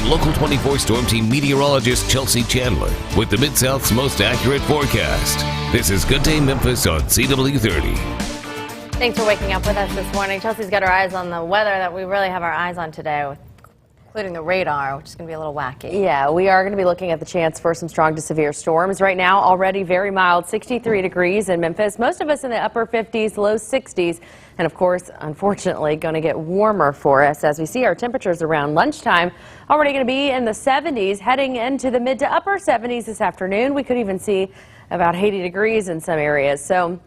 and Local 24 Storm Team meteorologist Chelsea Chandler with the Mid-South's most accurate forecast. This is Good Day Memphis on CW30. Thanks for waking up with us this morning. Chelsea's got her eyes on the weather that we really have our eyes on today, including the radar, which is going to be a little wacky. Yeah, we are going to be looking at the chance for some strong to severe storms. Right now, already very mild, 63 degrees in Memphis. Most of us in the upper 50s, low 60s. And of course, unfortunately, going to get warmer for us as we see our temperatures around lunchtime. Already going to be in the 70s, heading into the mid to upper 70s this afternoon. We could even see about 80 degrees in some areas. So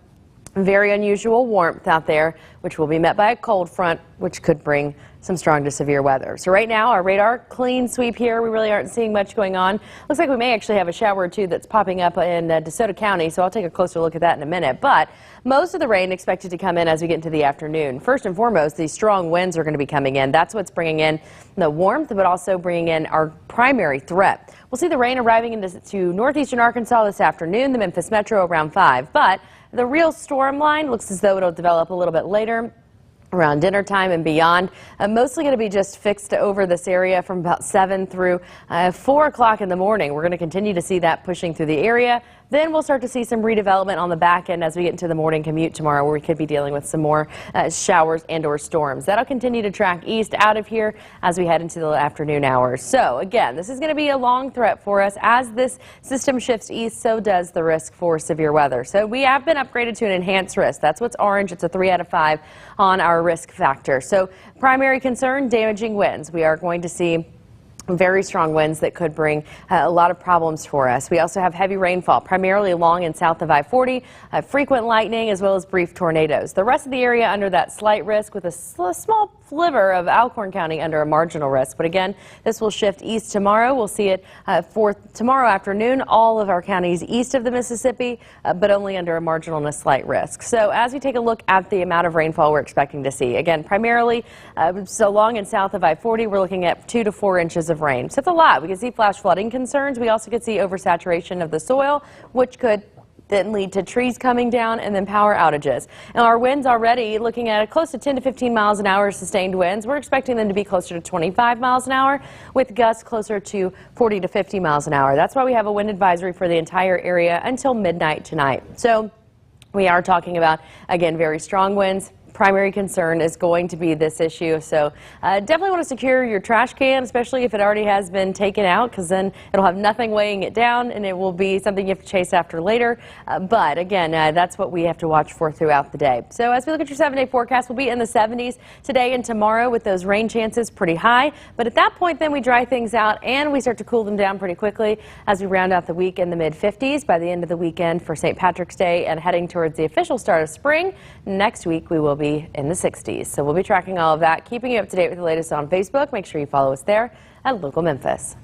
very unusual warmth out there, which will be met by a cold front, which could bring some strong to severe weather. So right now, our radar clean sweep here. We really aren't seeing much going on. Looks like we may actually have a shower or two that's popping up in DeSoto County, so I'll take a closer look at that in a minute. But most of the rain expected to come in as we get into the afternoon. First and foremost, these strong winds are going to be coming in. That's what's bringing in the warmth, but also bringing in our primary threat. We'll see the rain arriving into northeastern Arkansas this afternoon, the Memphis Metro around 5. But the real storm line looks as though it'll develop a little bit later, around dinner time and beyond. Mostly going to be just fixed over this area from about 7 through 4 o'clock in the morning. We're going to continue to see that pushing through the area. Then we'll start to see some redevelopment on the back end as we get into the morning commute tomorrow, where we could be dealing with some more showers and or storms. That'll continue to track east out of here as we head into the afternoon hours. So again, this is going to be a long threat for us. As this system shifts east, so does the risk for severe weather. So we have been upgraded to an enhanced risk. That's what's orange. It's a 3 out of 5 on our risk factor. So primary concern, damaging winds. We are going to see very strong winds that could bring a lot of problems for us. We also have heavy rainfall, primarily along and south of I-40, frequent lightning, as well as brief tornadoes. The rest of the area under that slight risk, with a small sliver of Alcorn County under a marginal risk. But again, this will shift east tomorrow. We'll see it for tomorrow afternoon, all of our counties east of the Mississippi, but only under a marginal and a slight risk. So as we take a look at the amount of rainfall we're expecting to see, again, primarily so long and south of I-40, we're looking at 2 to 4 inches of rain. So it's a lot. We can see flash flooding concerns. We also could see oversaturation of the soil, which could then lead to trees coming down and then power outages. And our winds already looking at close to 10 to 15 miles an hour sustained winds. We're expecting them to be closer to 25 miles an hour with gusts closer to 40 to 50 miles an hour. That's why we have a wind advisory for the entire area until midnight tonight. So we are talking about, again, very strong winds. Primary concern is going to be this issue. So definitely want to secure your trash can, especially if it already has been taken out, because then it'll have nothing weighing it down and it will be something you have to chase after later. But again, that's what we have to watch for throughout the day. So as we look at your 7-day forecast, we'll be in the 70s today and tomorrow with those rain chances pretty high. But at that point, then we dry things out and we start to cool them down pretty quickly as we round out the week in the mid-50s by the end of the weekend for St. Patrick's Day and heading towards the official start of spring. Next week, we will be in the 60s. So we'll be tracking all of that, keeping you up to date with the latest on Facebook. Make sure you follow us there at Local Memphis.